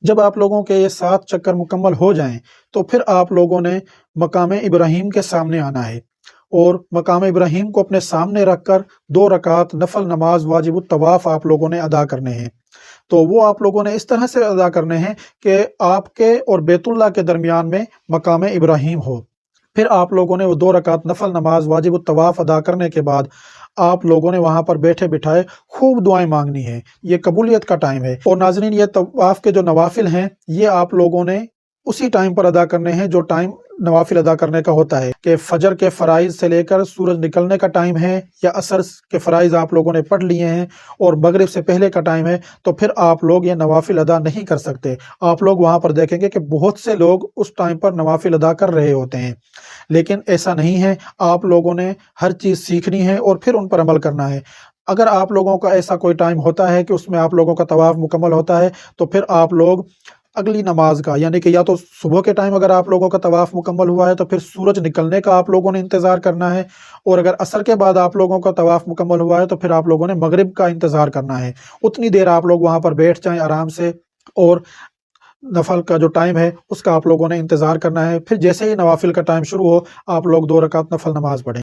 جب آپ لوگوں کے یہ 7 چکر مکمل ہو جائیں تو پھر آپ لوگوں نے مقام ابراہیم کے سامنے آنا ہے اور مقام ابراہیم کو اپنے سامنے رکھ کر 2 رکعت نفل نماز واجب الطواف آپ لوگوں نے ادا کرنے ہیں۔ تو وہ آپ لوگوں نے اس طرح سے ادا کرنے ہیں کہ آپ کے اور بیت اللہ کے درمیان میں مقام ابراہیم ہو۔ پھر آپ لوگوں نے وہ 2 رکعت نفل نماز واجب الطواف ادا کرنے کے بعد آپ لوگوں نے وہاں پر بیٹھے بٹھائے خوب دعائیں مانگنی ہیں۔ یہ قبولیت کا ٹائم ہے۔ اور ناظرین، یہ طواف کے جو نوافل ہیں یہ آپ لوگوں نے اسی ٹائم پر ادا کرنے ہیں جو ٹائم نوافل ادا کرنے کا ہوتا ہے، کہ فجر کے فرائض سے لے کر سورج نکلنے کا ٹائم ہے یا عصر کے فرائض آپ لوگوں نے پڑھ لیے ہیں اور مغرب سے پہلے کا ٹائم ہے، تو پھر آپ لوگ یہ نوافل ادا نہیں کر سکتے۔ آپ لوگ وہاں پر دیکھیں گے کہ بہت سے لوگ اس ٹائم پر نوافل ادا کر رہے ہوتے ہیں، لیکن ایسا نہیں ہے۔ آپ لوگوں نے ہر چیز سیکھنی ہے اور پھر ان پر عمل کرنا ہے۔ اگر آپ لوگوں کا ایسا کوئی ٹائم ہوتا ہے کہ اس میں آپ لوگوں کا طواف مکمل ہوتا ہے، تو پھر آپ لوگ اگلی نماز کا، یعنی کہ یا تو صبح کے ٹائم اگر آپ لوگوں کا طواف مکمل ہوا ہے تو پھر سورج نکلنے کا آپ لوگوں نے انتظار کرنا ہے، اور اگر عصر کے بعد آپ لوگوں کا طواف مکمل ہوا ہے تو پھر آپ لوگوں نے مغرب کا انتظار کرنا ہے۔ اتنی دیر آپ لوگ وہاں پر بیٹھ جائیں آرام سے، اور نفل کا جو ٹائم ہے اس کا آپ لوگوں نے انتظار کرنا ہے۔ پھر جیسے ہی نوافل کا ٹائم شروع ہو، آپ لوگ 2 رکعت نفل نماز پڑھیں۔